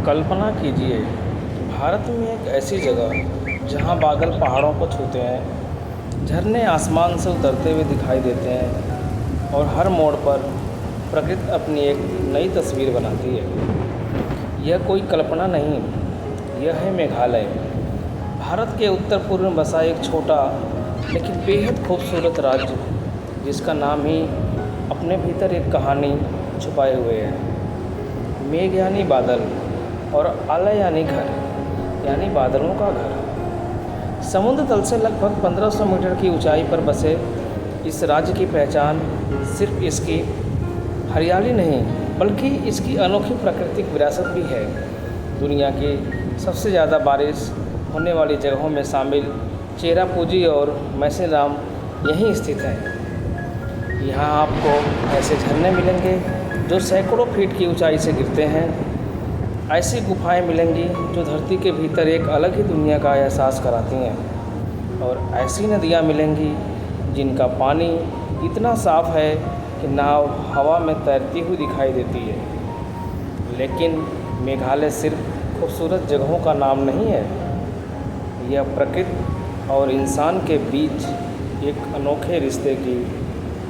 कल्पना कीजिए, भारत में एक ऐसी जगह जहां बादल पहाड़ों को छूते हैं, झरने आसमान से उतरते हुए दिखाई देते हैं और हर मोड़ पर प्रकृति अपनी एक नई तस्वीर बनाती है। यह कोई कल्पना नहीं, यह है मेघालय। भारत के उत्तर पूर्व में बसा एक छोटा लेकिन बेहद खूबसूरत राज्य, जिसका नाम ही अपने भीतर एक कहानी छुपाए हुए है। मेघ यानी बादल और आलय यानी घर, यानी बादलों का घर। समुद्र तल से लगभग 1500 मीटर की ऊंचाई पर बसे इस राज्य की पहचान सिर्फ इसकी हरियाली नहीं, बल्कि इसकी अनोखी प्राकृतिक विरासत भी है। दुनिया की सबसे ज़्यादा बारिश होने वाली जगहों में शामिल चेरापूंजी और मैसिनराम यहीं स्थित हैं। यहाँ आपको ऐसे झरने मिलेंगे जो सैकड़ों फीट की ऊंचाई से गिरते हैं। ऐसी गुफाएं मिलेंगी जो धरती के भीतर एक अलग ही दुनिया का एहसास कराती हैं। और ऐसी नदियाँ मिलेंगी जिनका पानी इतना साफ है कि नाव हवा में तैरती हुई दिखाई देती है। लेकिन मेघालय सिर्फ खूबसूरत जगहों का नाम नहीं है, यह प्रकृति और इंसान के बीच एक अनोखे रिश्ते की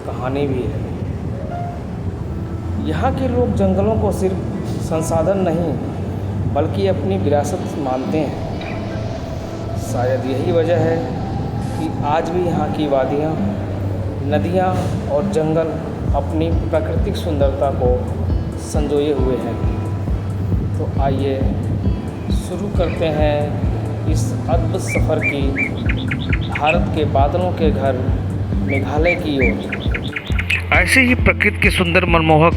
कहानी भी है। यहाँ के लोग जंगलों को सिर्फ संसाधन नहीं, बल्कि अपनी विरासत मानते हैं। शायद यही वजह है कि आज भी यहाँ की वादियाँ, नदियाँ और जंगल अपनी प्राकृतिक सुंदरता को संजोए हुए हैं। तो आइए शुरू करते हैं इस अद्भुत सफ़र की, भारत के बादलों के घर मेघालय की ओर। ऐसे ही प्रकृति की सुंदर मनमोहक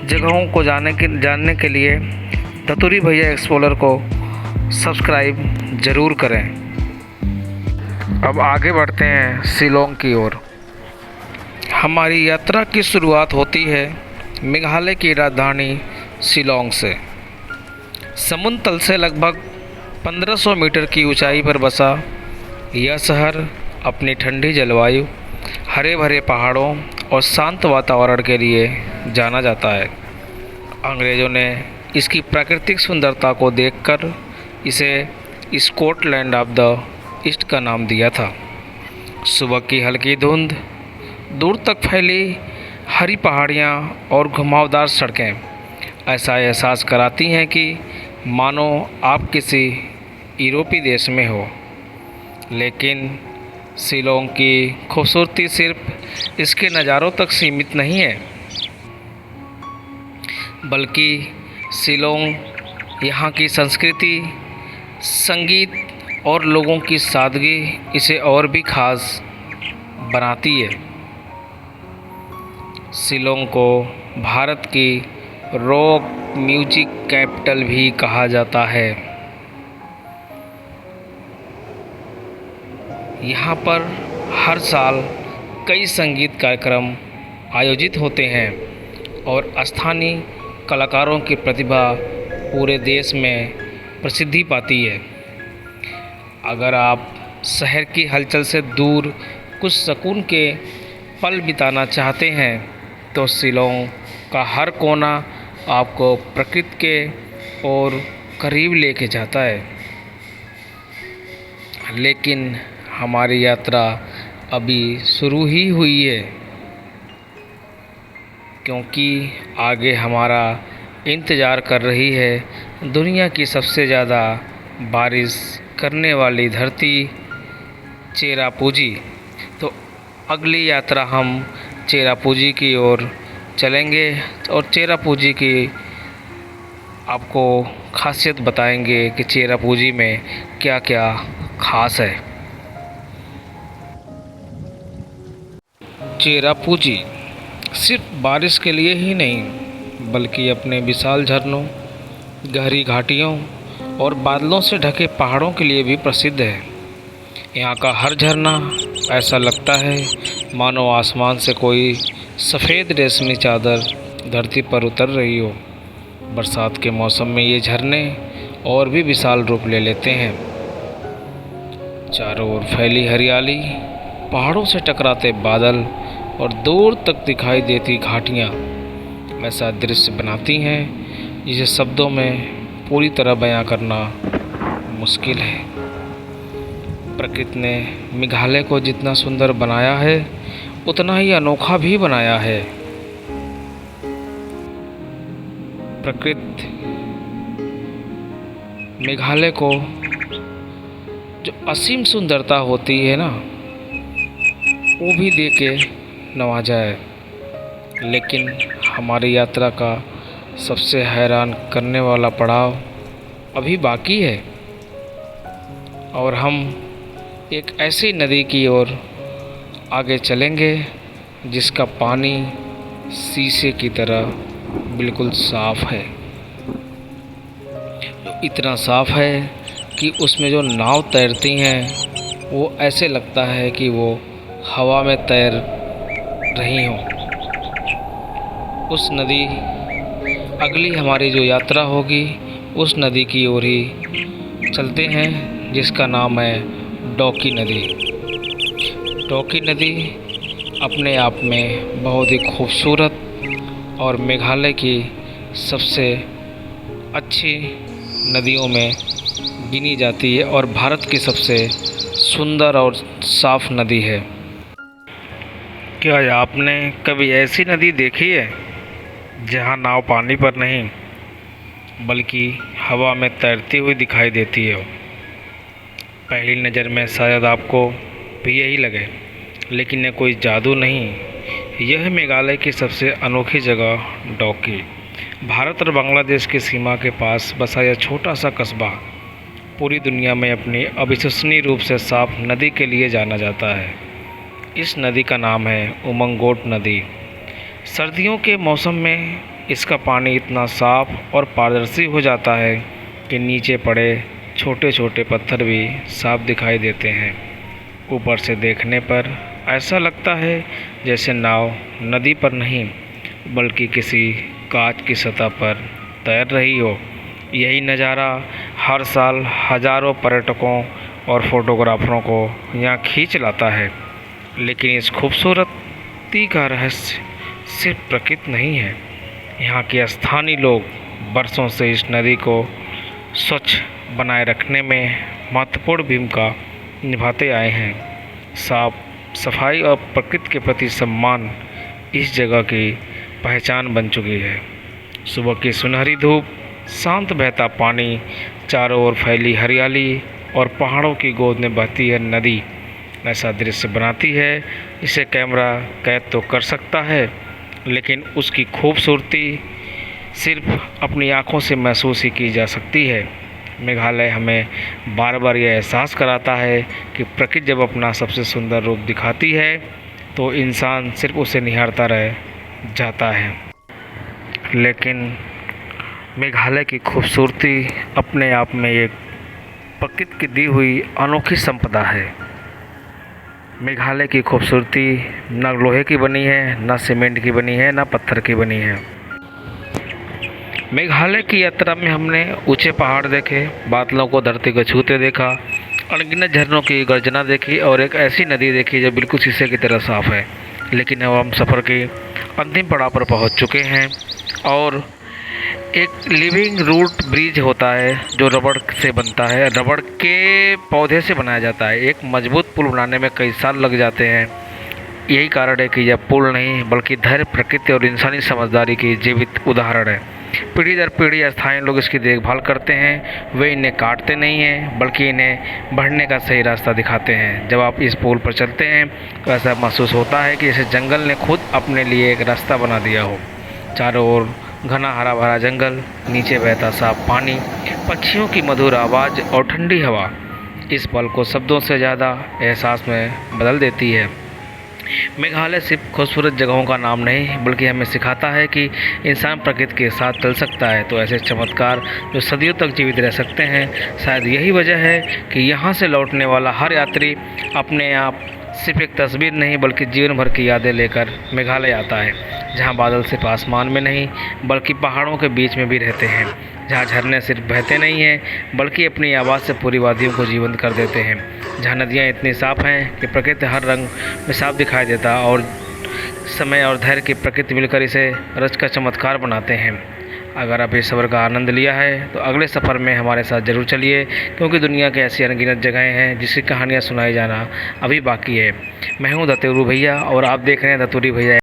जगहों को जानने के लिए धतूरी भैया एक्सप्लोरर को सब्सक्राइब ज़रूर करें। अब आगे बढ़ते हैं शिलोंग की ओर। हमारी यात्रा की शुरुआत होती है मेघालय की राजधानी शिलोंग से। समुद्र तल से लगभग 1500 मीटर की ऊंचाई पर बसा यह शहर अपनी ठंडी जलवायु, हरे भरे पहाड़ों और शांत वातावरण के लिए जाना जाता है। अंग्रेज़ों ने इसकी प्राकृतिक सुंदरता को देखकर इसे स्कॉटलैंड ऑफ द ईस्ट का नाम दिया था। सुबह की हल्की धुंध, दूर तक फैली हरी पहाड़ियाँ और घुमावदार सड़कें ऐसा एहसास कराती हैं कि मानो आप किसी यूरोपीय देश में हो। लेकिन शिलोंग की खूबसूरती सिर्फ इसके नज़ारों तक सीमित नहीं है, बल्कि शिलोंग यहाँ की संस्कृति, संगीत और लोगों की सादगी इसे और भी ख़ास बनाती है। शिलोंग को भारत की रॉक म्यूजिक कैपिटल भी कहा जाता है। यहाँ पर हर साल कई संगीत कार्यक्रम आयोजित होते हैं और स्थानीय कलाकारों की प्रतिभा पूरे देश में प्रसिद्धि पाती है। अगर आप शहर की हलचल से दूर कुछ सुकून के पल बिताना चाहते हैं तो शिलोंग का हर कोना आपको प्रकृति के और करीब लेके जाता है। लेकिन हमारी यात्रा अभी शुरू ही हुई है, क्योंकि आगे हमारा इंतज़ार कर रही है दुनिया की सबसे ज़्यादा बारिश करने वाली धरती चेरापूंजी। तो अगली यात्रा हम चेरापूंजी की ओर चलेंगे और चेरापूंजी की आपको खासियत बताएंगे कि चेरापूंजी में क्या क्या खास है। चेरापूंजी सिर्फ बारिश के लिए ही नहीं, बल्कि अपने विशाल झरनों, गहरी घाटियों और बादलों से ढके पहाड़ों के लिए भी प्रसिद्ध है। यहाँ का हर झरना ऐसा लगता है मानो आसमान से कोई सफ़ेद रेशमी चादर धरती पर उतर रही हो। बरसात के मौसम में ये झरने और भी विशाल रूप ले लेते हैं। चारों ओर फैली हरियाली, पहाड़ों से टकराते बादल और दूर तक दिखाई देती घाटियाँ ऐसा दृश्य बनाती हैं जिसे शब्दों में पूरी तरह बयां करना मुश्किल है। प्रकृति ने मेघालय को जितना सुंदर बनाया है उतना ही अनोखा भी बनाया है। प्रकृति मेघालय को जो असीम सुंदरता होती है ना, वो भी दे के नवाजा। लेकिन हमारी यात्रा का सबसे हैरान करने वाला पड़ाव अभी बाकी है और हम एक ऐसी नदी की ओर आगे चलेंगे जिसका पानी शीशे की तरह बिल्कुल साफ है। इतना साफ है कि उसमें जो नाव तैरती हैं वो ऐसे लगता है कि वो हवा में तैर रही हों। उस नदी अगली हमारी जो यात्रा होगी उस नदी की ओर ही चलते हैं जिसका नाम है डोकी नदी। डोकी नदी अपने आप में बहुत ही खूबसूरत और मेघालय की सबसे अच्छी नदियों में गिनी जाती है और भारत की सबसे सुंदर और साफ नदी है। क्या आपने कभी ऐसी नदी देखी है जहाँ नाव पानी पर नहीं बल्कि हवा में तैरती हुई दिखाई देती है? पहली नज़र में शायद आपको भी यही लगे, लेकिन यह कोई जादू नहीं। यह मेघालय की सबसे अनोखी जगह डोकी, भारत और बांग्लादेश की सीमा के पास बसा यह छोटा सा कस्बा पूरी दुनिया में अपनी अविश्वसनीय रूप से साफ नदी के लिए जाना जाता है। इस नदी का नाम है उमंगोट नदी। सर्दियों के मौसम में इसका पानी इतना साफ और पारदर्शी हो जाता है कि नीचे पड़े छोटे छोटे पत्थर भी साफ दिखाई देते हैं। ऊपर से देखने पर ऐसा लगता है जैसे नाव नदी पर नहीं बल्कि किसी कांच की सतह पर तैर रही हो। यही नज़ारा हर साल हज़ारों पर्यटकों और फोटोग्राफरों को यहाँ खींच लाता है। लेकिन इस खूबसूरती का रहस्य सिर्फ प्रकृति नहीं है, यहाँ के स्थानीय लोग बरसों से इस नदी को स्वच्छ बनाए रखने में महत्वपूर्ण भूमिका निभाते आए हैं। साफ सफाई और प्रकृति के प्रति सम्मान इस जगह की पहचान बन चुकी है। सुबह की सुनहरी धूप, शांत बहता पानी, चारों ओर फैली हरियाली और पहाड़ों की गोद में बहती है नदी ऐसा दृश्य बनाती है इसे कैमरा कैद तो कर सकता है, लेकिन उसकी खूबसूरती सिर्फ अपनी आँखों से महसूस ही की जा सकती है। मेघालय हमें बार बार यह एहसास कराता है कि प्रकृति जब अपना सबसे सुंदर रूप दिखाती है तो इंसान सिर्फ उसे निहारता रह जाता है। लेकिन मेघालय की खूबसूरती अपने आप में एक प्रकृति की दी हुई अनोखी संपदा है। मेघालय की खूबसूरती न लोहे की बनी है, न सीमेंट की बनी है, न पत्थर की बनी है। मेघालय की यात्रा में हमने ऊंचे पहाड़ देखे, बादलों को धरती को छूते देखा, अनगिनत झरनों की गर्जना देखी और एक ऐसी नदी देखी जो बिल्कुल शीशे की तरह साफ है। लेकिन अब हम सफ़र के अंतिम पड़ाव पर पहुंच चुके हैं और एक लिविंग रूट ब्रिज होता है जो रबड़ से बनता है, रबड़ के पौधे से बनाया जाता है। एक मजबूत पुल बनाने में कई साल लग जाते हैं। यही कारण है कि यह पुल नहीं बल्कि धैर्य, प्रकृति और इंसानी समझदारी की जीवित उदाहरण है। पीढ़ी दर पीढ़ी स्थानीय लोग इसकी देखभाल करते हैं। वे इन्हें काटते नहीं हैं बल्कि इन्हें बढ़ने का सही रास्ता दिखाते हैं। जब आप इस पुल पर चलते हैं तो ऐसा महसूस होता है कि जैसे जंगल ने खुद अपने लिए एक रास्ता बना दिया हो। चारों ओर घना हरा भरा जंगल, नीचे बहता साफ पानी, पक्षियों की मधुर आवाज़ और ठंडी हवा इस पल को शब्दों से ज़्यादा एहसास में बदल देती है। मेघालय सिर्फ खूबसूरत जगहों का नाम नहीं बल्कि हमें सिखाता है कि इंसान प्रकृति के साथ चल सकता है तो ऐसे चमत्कार जो सदियों तक जीवित रह सकते हैं। शायद यही वजह है कि यहाँ से लौटने वाला हर यात्री अपने आप सिर्फ एक तस्वीर नहीं बल्कि जीवन भर की यादें लेकर मेघालय आता है, जहाँ बादल सिर्फ आसमान में नहीं बल्कि पहाड़ों के बीच में भी रहते हैं, जहाँ झरने सिर्फ बहते नहीं हैं बल्कि अपनी आवाज़ से पूरी वादियों को जीवंत कर देते हैं, जहाँ नदियाँ इतनी साफ हैं कि प्रकृति हर रंग में साफ दिखाई देता और समय और धैर्य की प्रकृति मिलकर इसे रच का चमत्कार बनाते हैं। अगर आप इस सफ़र का आनंद लिया है तो अगले सफ़र में हमारे साथ ज़रूर चलिए, क्योंकि दुनिया के ऐसी अनगिनत जगहें हैं जिसकी कहानियाँ सुनाई जाना अभी बाकी है। मैं हूँ दतुरू भैया और आप देख रहे हैं दतुरी भैया।